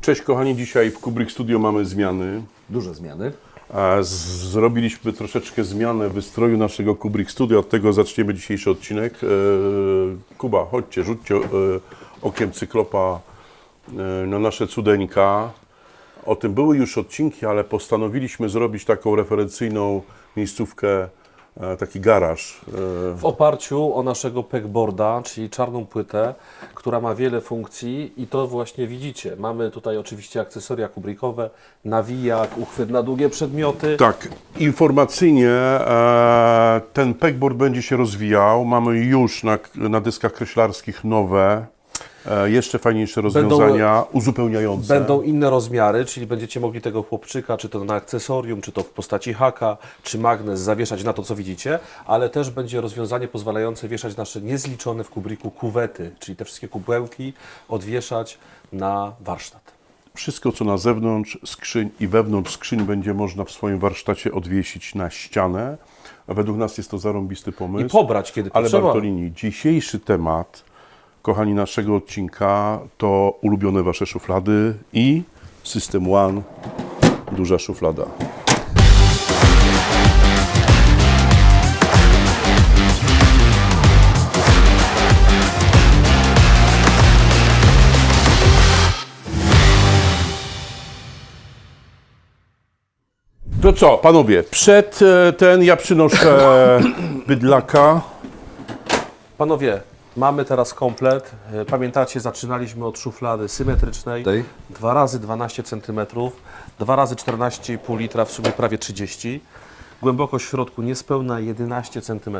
Cześć kochani, dzisiaj w Kubrick Studio mamy zmiany. Duże zmiany. Zrobiliśmy troszeczkę zmianę wystroju naszego Kubrick Studio, od tego zaczniemy dzisiejszy odcinek. Kuba, chodźcie, rzućcie okiem cyklopa na nasze cudeńka. O tym były już odcinki, ale postanowiliśmy zrobić taką referencyjną miejscówkę, taki garaż. W oparciu o naszego pegboarda, czyli czarną płytę, która ma wiele funkcji i to właśnie widzicie. Mamy tutaj oczywiście akcesoria kubrickowe, nawijak, uchwyt na długie przedmioty. Tak, informacyjnie ten pegboard będzie się rozwijał. Mamy już na dyskach kreślarskich nowe, jeszcze fajniejsze rozwiązania, uzupełniające. Będą inne rozmiary, czyli będziecie mogli tego chłopczyka, czy to na akcesorium, czy to w postaci haka, czy magnes zawieszać na to, co widzicie, ale też będzie rozwiązanie pozwalające wieszać nasze niezliczone w Kubricku kuwety, czyli te wszystkie kubełki odwieszać na warsztat. Wszystko, co na zewnątrz skrzyń i wewnątrz skrzyń będzie można w swoim warsztacie odwiesić na ścianę. A według nas jest to zarąbisty pomysł. I pobrać, kiedy Ale potrzeba. Bartolini, dzisiejszy temat, kochani, naszego odcinka to ulubione Wasze szuflady i System One, duża szuflada. To co, panowie, przed ja przynoszę bydlaka. Panowie, mamy teraz komplet. Pamiętacie, zaczynaliśmy od szuflady symetrycznej. Tej? 2 razy 12 cm, 2 razy 14,5 litra, w sumie prawie 30. Głębokość w środku niespełna 11 cm.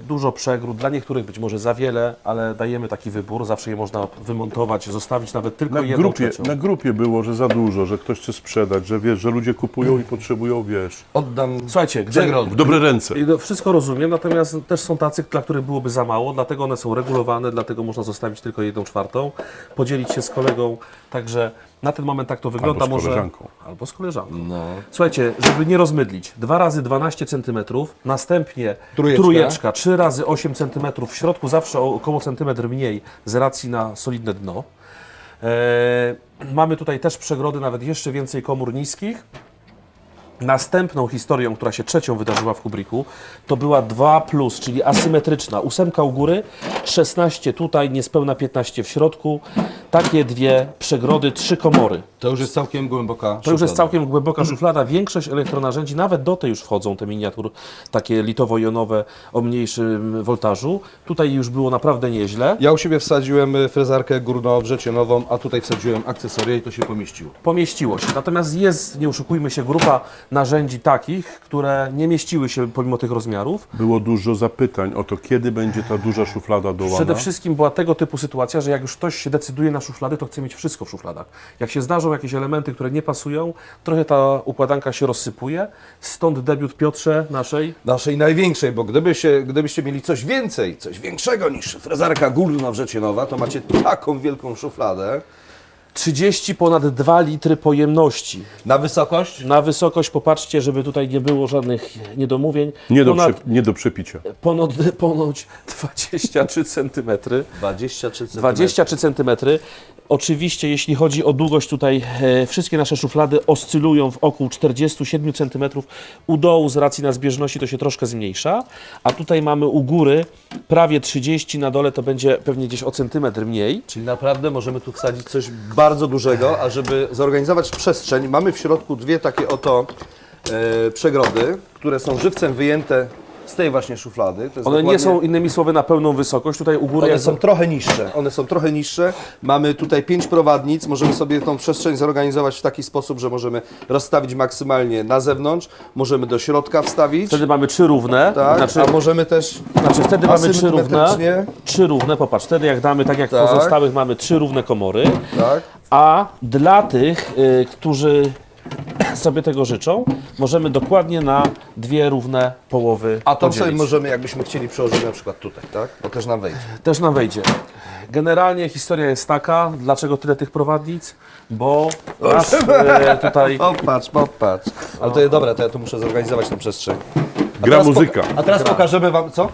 Dużo przegród, dla niektórych być może za wiele, ale dajemy taki wybór. Zawsze je można wymontować, zostawić nawet tylko jedną trzecią. Na grupie było, że za dużo, że ktoś chce sprzedać, że wiesz, że ludzie kupują i potrzebują, wiesz, Oddam Słuchajcie, w dobre ręce. wszystko rozumiem, natomiast też są tacy, dla których byłoby za mało, dlatego one są regulowane, dlatego można zostawić tylko 1/4, podzielić się z kolegą, także na ten moment tak to wygląda. Albo z koleżanką. Albo z koleżanką. No. Słuchajcie, żeby nie rozmydlić, 2 razy 12 cm, następnie Trójeczka. trójeczka 3 razy 8 cm, w środku zawsze około centymetr mniej z racji na solidne dno. Mamy tutaj też przegrody, nawet jeszcze więcej komór niskich. Następną historią, która się trzecią wydarzyła w Kubricku, to była 2+, czyli asymetryczna. 8 u góry, 16 tutaj, niespełna 15 w środku. Takie dwie przegrody, 3 komory. To już jest całkiem głęboka To już jest całkiem głęboka szuflada. Większość elektronarzędzi, nawet do tej już wchodzą te miniatur, takie litowo-jonowe o mniejszym woltażu. Tutaj już było naprawdę nieźle. Ja u siebie wsadziłem frezarkę górno-wrzecionową, a tutaj wsadziłem akcesoria i to się pomieściło. Pomieściło się. Natomiast jest, nie oszukujmy się, grupa narzędzi takich, które nie mieściły się pomimo tych rozmiarów. Było dużo zapytań o to, kiedy będzie ta duża szuflada dołana. Przede wszystkim była tego typu sytuacja, że jak już ktoś się decyduje na szuflady, to chce mieć wszystko w szufladach. Jak się zdarzą jakieś elementy, które nie pasują, trochę ta układanka się rozsypuje. Stąd debiut, Piotrze, Naszej największej, bo gdybyście mieli coś więcej, coś większego niż frezarka górno-wrzecionowa, to macie taką wielką szufladę. 30 ponad 2 litry pojemności. Na wysokość? Na wysokość, popatrzcie, żeby tutaj nie było żadnych niedomówień. Nie do przepicia. Ponoć 23 cm. 23 cm. 23 cm. Oczywiście, jeśli chodzi o długość, tutaj wszystkie nasze szuflady oscylują w około 47 cm. U dołu z racji na zbieżności to się troszkę zmniejsza, a tutaj mamy u góry prawie 30, na dole to będzie pewnie gdzieś o centymetr mniej. Czyli naprawdę możemy tu wsadzić coś bardzo dużego, a żeby zorganizować przestrzeń, mamy w środku dwie takie oto przegrody, które są żywcem wyjęte z tej właśnie szuflady. To jest One nie dokładnie- są, innymi słowy, na pełną wysokość. Tutaj u góry One jest... są trochę niższe. One są trochę niższe. Mamy tutaj 5 prowadnic. Możemy sobie tą przestrzeń zorganizować w taki sposób, że możemy rozstawić maksymalnie na zewnątrz. Możemy do środka wstawić. Wtedy mamy 3 równe. Tak, a możemy też Wtedy mamy 3 równe. asymetrycznie. 3 równe, popatrz. Wtedy jak damy, tak jak w Tak. pozostałych, mamy 3 równe komory. Tak. A dla tych, którzy sobie tego życzą, możemy dokładnie na 2 równe połowy A to sobie podzielić. możemy, jakbyśmy chcieli, przełożyć na przykład tutaj, tak? Bo też nam wejdzie. Też nam wejdzie. Generalnie historia jest taka, dlaczego tyle tych prowadnic? Bo raz tutaj... Popatrz. Ale to jest dobre, to ja tu muszę zorganizować tę przestrzeń. Gra muzyka. A teraz pokażemy Wam, co?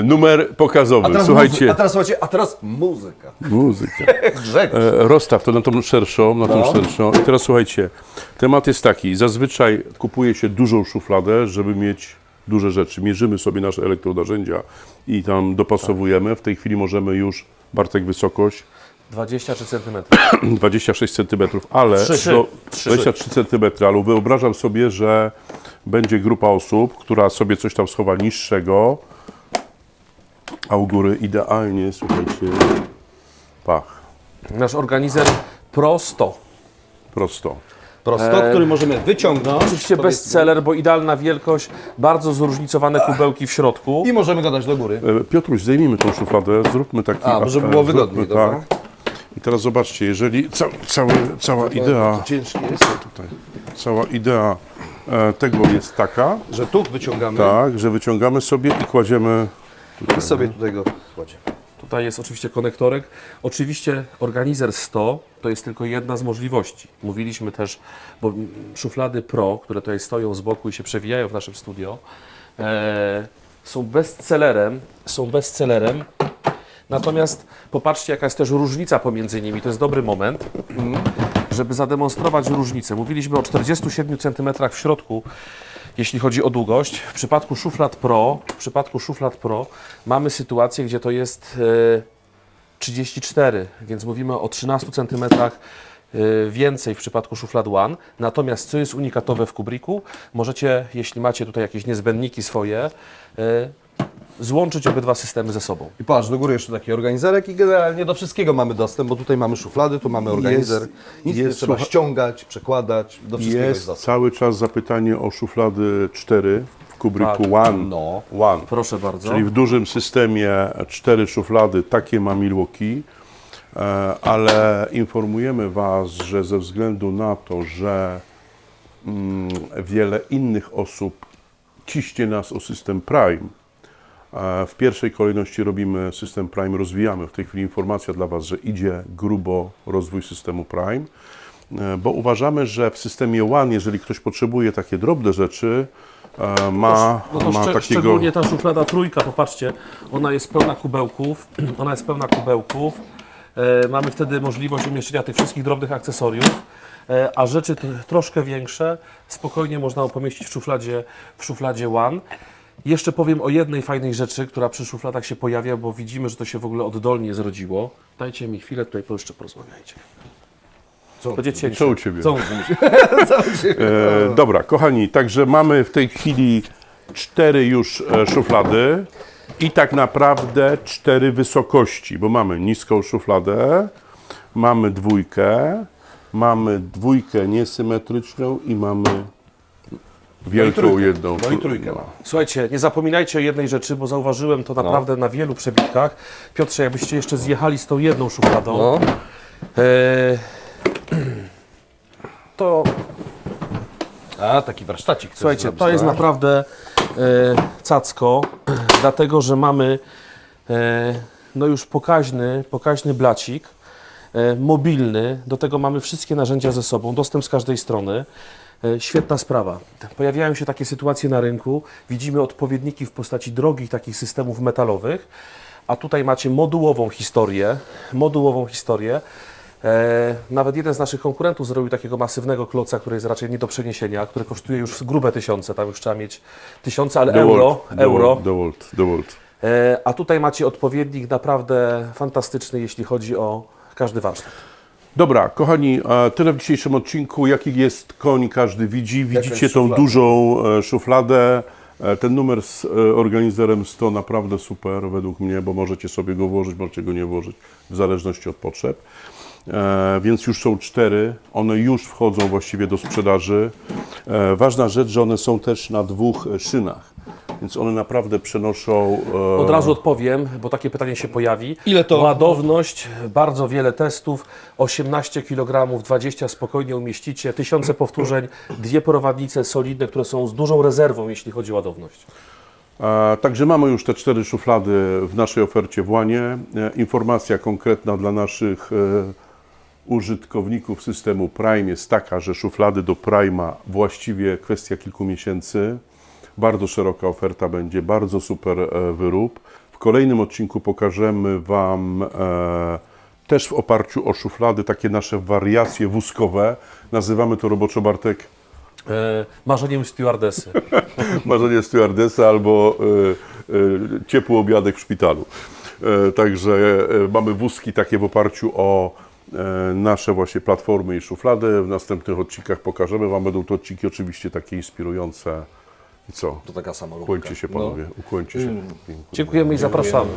Numer pokazowy. A teraz, Słuchajcie, słuchajcie, a teraz muzyka. muzyka. Grzegorz. Rozstaw to na tą szerszą, No. I teraz słuchajcie, temat jest taki, zazwyczaj kupuje się dużą szufladę, żeby mieć duże rzeczy. Mierzymy sobie nasze elektronarzędzia i tam dopasowujemy. W tej chwili możemy już, Bartek, wysokość 23 cm. 26 cm, ale Trzy. 23 cm, ale wyobrażam sobie, że będzie grupa osób, która sobie coś tam schowa niższego, a u góry idealnie, słuchajcie, pach, Nasz organizer prosto. prosto. Prosto, który możemy wyciągnąć. Oczywiście bestseller, bo idealna wielkość, bardzo zróżnicowane kubełki w środku. I możemy go dać do góry. Piotruś, zdejmijmy tą szufladę, zróbmy taki... żeby było wygodniej, zróbmy, dobra. tak. I teraz zobaczcie, jeżeli cała idea, Ciężki jest. cała idea tego jest taka, Że tu wyciągamy tak, że wyciągamy sobie i kładziemy... i sobie tutaj go kładziemy. Tutaj jest oczywiście konektorek. Oczywiście organizer 100 to jest tylko jedna z możliwości. Mówiliśmy też, bo szuflady Pro, które tutaj stoją z boku i się przewijają w naszym studio, są bestsellerem. Natomiast popatrzcie, jaka jest też różnica pomiędzy nimi. To jest dobry moment, żeby zademonstrować różnicę. Mówiliśmy o 47 cm w środku, jeśli chodzi o długość. W przypadku szuflad Pro mamy sytuację, gdzie to jest 34, więc mówimy o 13 cm więcej w przypadku szuflad One. Natomiast co jest unikatowe w Kubricku, możecie, jeśli macie tutaj jakieś niezbędniki swoje, złączyć obydwa systemy ze sobą. I patrz, do góry jeszcze taki organizerek i generalnie do wszystkiego mamy dostęp, bo tutaj mamy szuflady, tu mamy organizer. Nic nie jest, trzeba słuchaj- ściągać, przekładać, do wszystkiego jest Jest dostęp. cały czas zapytanie o szuflady 4 w Kubricku Tak. One. No. One. Proszę bardzo. Czyli w dużym systemie 4 szuflady, takie ma Milwaukee, ale informujemy Was, że ze względu na to, że wiele innych osób ciśnie nas o system Prime, w pierwszej kolejności robimy system Prime, rozwijamy. W tej chwili informacja dla Was, że idzie grubo rozwój systemu Prime, bo uważamy, że w systemie One, jeżeli ktoś potrzebuje takie drobne rzeczy, ma takiego... Szczególnie ta szuflada trójka, popatrzcie, ona jest pełna kubełków, mamy wtedy możliwość umieszczenia tych wszystkich drobnych akcesoriów, a rzeczy troszkę większe spokojnie można pomieścić w szufladzie One. Jeszcze powiem o jednej fajnej rzeczy, która przy szufladach się pojawia, bo widzimy, że to się w ogóle oddolnie zrodziło. Dajcie mi chwilę, tutaj jeszcze porozmawiajcie. Będzie cięcie. Co u Ciebie? Co Dobra, kochani, także mamy w tej chwili 4 już szuflady i tak naprawdę 4 wysokości, bo mamy niską szufladę, mamy dwójkę niesymetryczną i mamy wielką jedną. No i trójkę ma. Słuchajcie, nie zapominajcie o jednej rzeczy, bo zauważyłem to naprawdę na wielu przebitkach. Piotrze, jakbyście jeszcze zjechali z tą jedną szufladą, No. to A, taki warsztacik. chcesz słuchajcie, zrobić, to jest tak? naprawdę cacko, dlatego że mamy no już pokaźny blacik, mobilny, do tego mamy wszystkie narzędzia ze sobą, dostęp z każdej strony. Świetna sprawa. Pojawiają się takie sytuacje na rynku, widzimy odpowiedniki w postaci drogich takich systemów metalowych, a tutaj macie modułową historię. Nawet jeden z naszych konkurentów zrobił takiego masywnego kloca, który jest raczej nie do przeniesienia, który kosztuje już grube tysiące, tam już trzeba mieć tysiące, ale euro. DeWalt. A tutaj macie odpowiednik naprawdę fantastyczny, jeśli chodzi o każdy warsztat. Dobra, kochani, tyle w dzisiejszym odcinku. Jaki jest koń, każdy widzi. Widzicie jest tą szuflada. dużą szufladę. Ten numer z organizerem 100 naprawdę super według mnie, bo możecie sobie go włożyć, możecie go nie włożyć, w zależności od potrzeb. Więc już są 4, one już wchodzą właściwie do sprzedaży. Ważna rzecz, że one są też na 2 szynach, więc one naprawdę przenoszą... Od razu odpowiem, bo takie pytanie się pojawi. Ile to? Ładowność, bardzo wiele testów, 18 kg, 20 spokojnie umieścicie, tysiące powtórzeń, 2 prowadnice solidne, które są z dużą rezerwą, jeśli chodzi o ładowność. Także mamy już te 4 szuflady w naszej ofercie w Łanie. Informacja konkretna dla naszych użytkowników systemu Prime jest taka, że szuflady do Prime'a właściwie kwestia kilku miesięcy, Bardzo szeroka oferta będzie, bardzo super wyrób. W kolejnym odcinku pokażemy Wam też w oparciu o szuflady takie nasze wariacje wózkowe. Nazywamy to roboczo, Bartek, Marzeniem stewardesy. marzenie stewardesa albo ciepły obiadek w szpitalu. Także mamy wózki takie w oparciu o nasze właśnie platformy i szuflady. W następnych odcinkach pokażemy Wam. Będą to odcinki oczywiście takie inspirujące. I co? To taka sama Ukłońcie się, panowie. Ukłońcie się. Dziękujemy i zapraszamy.